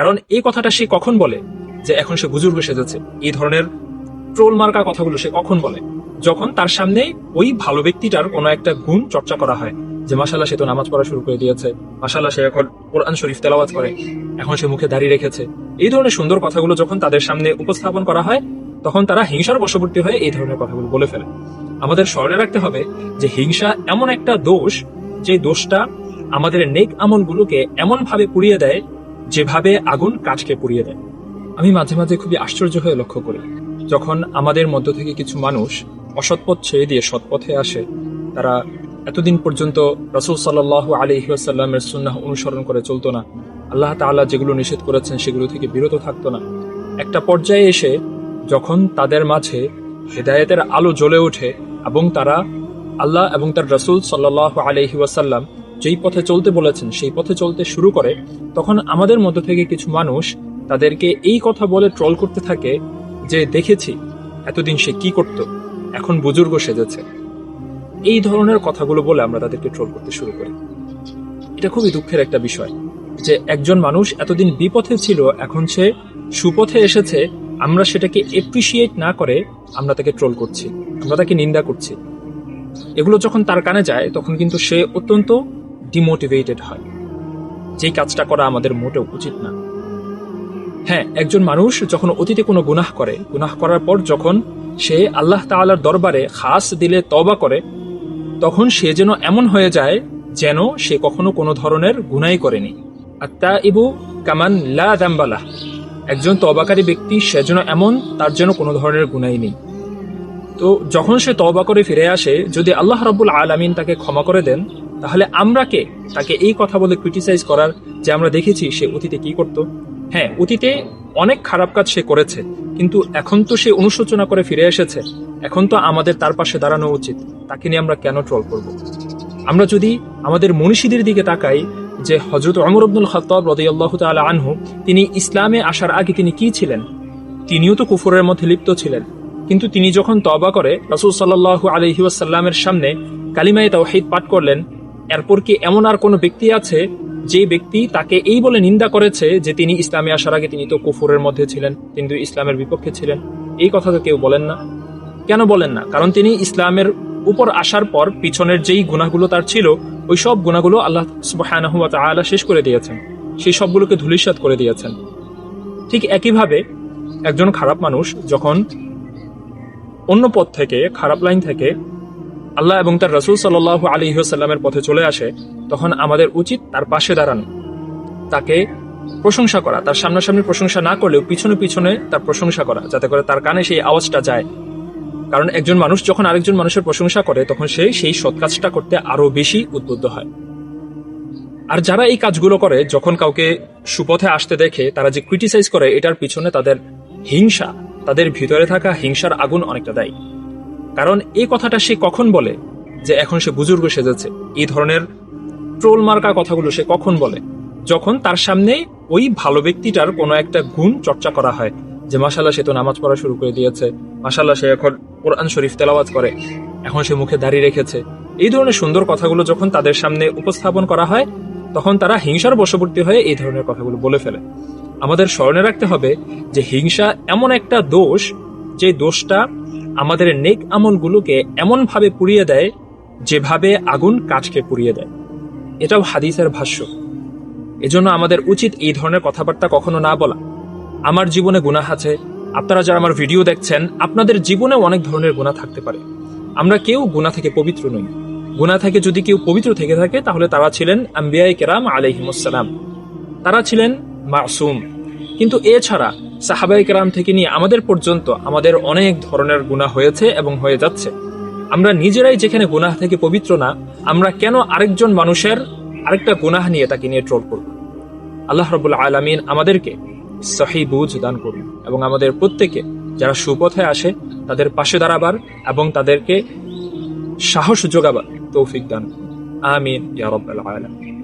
কারণ এই কথাটা সে কখন বলে যে এখন সে বুজুর্গ সেজেছে, এই ধরনের ট্রোল মার্কা কথাগুলো সে কখন বলে? যখন তার সামনে ওই ভালো ব্যক্তিটার কোনো একটা গুণ চর্চা করা হয়, যে মাশাআল্লাহ সে তো নামাজ পড়া শুরু করে দিয়েছে, মাশাআল্লাহ সে এখন কোরআন শরীফ তেলাওয়াত করে, এখন সে মুখে দাড়ি রেখেছে, এই ধরনের সুন্দর কথাগুলো যখন তাদের সামনে উপস্থাপন করা হয়, তখন তারা হিংসার বশবর্তী হয়ে এই ধরনের কথাগুলো বলে ফেলে। আমাদের স্মরণে রাখতে হবে যে হিংসা এমন একটা দোষ, যে দোষটা আমাদের নেক আমলগুলোকে এমন ভাবে পুড়িয়ে দেয় যেভাবে আগুন কাঠকে পুড়িয়ে দেয়। আমি মাঝে মাঝে খুবই আশ্চর্য হয়ে লক্ষ্য করি, যখন আমাদের মধ্য থেকে কিছু মানুষ অসৎপথ ছেড়ে দিয়ে সৎপথে আসে, তারা এতদিন পর্যন্ত রাসূল সাল্লাল্লাহু আলাইহি ওয়াসাল্লামের সুন্নাহ অনুসরণ করে চলতো না, আল্লাহ তাআলা যেগুলো নিষেধ করেছেন সেগুলো থেকে বিরত থাকতো না। একটা পর্যায়ে এসে যখন তাদের মাঝে হেদায়েতের আলো জ্বলে ওঠে এবং তারা আল্লাহ এবং তার রাসূল সাল্লাল্লাহু আলাইহি ওয়াসাল্লাম যেই পথে চলতে বলেছেন সেই পথে চলতে শুরু করে, তখন আমাদের মধ্য থেকে কিছু মানুষ তাদেরকে এই কথা বলে ট্রল করতে থাকে যে দেখেছি এতদিন সে কি করত, এখন বুজুর্গ সেজেছে। এই ধরনের কথাগুলো বলে আমরা তাদেরকে ট্রোল করতে শুরু করি। এটা খুবই দুঃখের একটা বিষয় যে একজন মানুষ এতদিন বিপথে ছিল, এখন সে সুপথে এসেছে, আমরা সেটাকে এপ্রিসিয়েট না করে আমরা তাকে ট্রোল করছি, আমরা তাকে নিন্দা করছি। এগুলো যখন তার কানে যায় তখন কিন্তু সে অত্যন্ত ডিমোটিভেটেড হয়, যেই কাজটা করা আমাদের মোটেও উচিত না। হ্যাঁ, একজন মানুষ যখন অতীতে কোনো গুনাহ করে, গুনাহ করার পর যখন সে আল্লাহ তাআলার দরবারে খাস দিলে তওবা করে, তখন সে যেন এমন হয়ে যায় যেন সে কখনো কোনো ধরনের গুনাহই করেনি। আত্তাইবু কামান লা যামবা লাহ, একজন তওবাকারী ব্যক্তি সে যেন এমন, তার যেন কোনো ধরনের গুনাহই নেই। তো যখন সে তওবা করে ফিরে আসে, যদি আল্লাহ রাব্বুল আলামিন তাকে ক্ষমা করে দেন, তাহলে আমরা কে তাকে এই কথা বলে ক্রিটিসাইজ করার যে আমরা দেখেছি সে অতীতে কি করত? হ্যাঁ, অতীতে অনেক খারাপ কাজ সে করেছে, কিন্তু এখন তো সে অনুশোচনা করে ফিরে এসেছে, এখন তো আমাদের তার পাশে দাঁড়ানো উচিত। তাকে নিয়ে আমরা কেন ট্রল করব? আমরা যদি আমাদের মনীষীদের দিকে তাকাই, যে হযরত ওমর ইবনুল খাত্তাব রাদিয়াল্লাহু তাআলা আনহু, তিনি ইসলামে আসার আগে তিনি কি ছিলেন? তিনিও তো কুফরের মধ্যে লিপ্ত ছিলেন, কিন্তু তিনি যখন তওবা করে রাসূল সাল্লাল্লাহু আলাইহি ওয়াসাল্লামের সামনে কালিমায়ে তাওহীদ পাঠ করলেন, এরপর কি এমন আর কোনো ব্যক্তি আছে যে ব্যক্তি তাকে এই বলে নিন্দা করেছে যে তিনি ইসলামে আসার আগে তিনি তো কুফরের মধ্যে ছিলেন, তিনি তো ইসলামের বিপক্ষে ছিলেন? এই কথা তো কেউ বলেন না। কেন বলেন না? কারণ তিনি ইসলামের উপর আসার পর পিছনের যেই গুনাহগুলো তার ছিল, ওই সব গুনাহগুলো আল্লাহ সুবহানাহু ওয়া তাআলা শেষ করে দিয়েছেন, সেই সবগুলোকে ধূলিসাৎ করে দিয়েছেন। ঠিক একইভাবে একজন খারাপ মানুষ যখন অন্য পথ থেকে, খারাপ লাইন থেকে আল্লাহ এবং তার রাসূল সাল্লাল্লাহু আলাইহি ওয়াসাল্লামের পথে চলে আসে, তখন আমাদের উচিত তার পাশে দাঁড়ানো, তাকে প্রশংসা করা, তার সামনাসামনি প্রশংসা না করলেও পিছনে পিছনে তার প্রশংসা করা, যাতে করে তার কানে সেই আওয়াজটা যায়। কারণ একজন মানুষ যখন আরেকজন মানুষের প্রশংসা করে, তখন সে সেই সৎ কাজটা করতে আরো বেশি উদ্বুদ্ধ হয়। আর যারা এই কাজগুলো করে, যখন কাউকে সুপথে আসতে দেখে তারা যে ক্রিটিসাইজ করে, এটার পিছনে তাদের হিংসা, তাদের ভিতরে থাকা হিংসার আগুন অনেকটা দেয়। কারণ এই কথাটা সে কখন বলে যে এখন সে বুজুর্গ সেজেছে, এই ধরনের ট্রোল মার্কা কথাগুলো সে কখন বলে? যখন তার সামনে ওই ভালো ব্যক্তিটার কোনো একটা গুণ চর্চা করা হয়, যে মাশাআল্লাহ সে তো নামাজ পড়া শুরু করে দিয়েছে, মাশাআল্লাহ সে এখন কোরআন শরীফ তেলাওয়াত করে, এখন সে মুখে দাড়ি রেখেছে, এই ধরনের সুন্দর কথাগুলো যখন তাদের সামনে উপস্থাপন করা হয়, তখন তারা হিংসার বশবর্তী হয়ে এই ধরনের কথাগুলো বলে ফেলে। আমাদের স্মরণে রাখতে হবে যে হিংসা এমন একটা দোষ, যে দোষটা আমাদের নেক আমলগুলোকে এমন ভাবে পুড়িয়ে দেয় যেভাবে আগুন কাঠকে পুড়িয়ে দেয়। এটাও হাদিসের ভাষ্য। এজন্য আমাদের উচিত এই ধরনের কথাবার্তা কখনো না বলা। আমার জীবনে গুনাহ আছে, আপনারা যারা আমার ভিডিও দেখছেন, আপনাদের জীবনেও অনেক ধরনের গুনাহ থাকতে পারে। আমরা কেউ গুনাহ থেকে পবিত্র নই। গুনাহ থেকে যদি কেউ পবিত্র থেকে থাকে, তাহলে তারা ছিলেন আম্বিয়ায়ে কেরাম আলাইহিমুস সালাম, তারা ছিলেন মাসুম। কিন্তু এছাড়া সাহাবায়ে কেরাম থেকে নিয়ে আমাদের পর্যন্ত আমাদের অনেক ধরনের গুনাহ হয়েছে এবং হয়ে যাচ্ছে। আমরা নিজেরাই যেখানে গুনাহ থেকে পবিত্র না, আমরা কেন আরেকজন মানুষের আরেকটা গুনাহ নিয়ে তাকে নিয়ে ট্রোল করব? আল্লাহ রাব্বুল আলামিন আমাদেরকে সহিহ বুঝ দান করুন এবং আমাদের প্রত্যেকে যারা সুপথে আসে তাদের পাশে দাঁড়াবার এবং তাদেরকে সাহস যোগাবার তৌফিক দান করুন। আমিন ইয়া রাব্বাল আলামিন।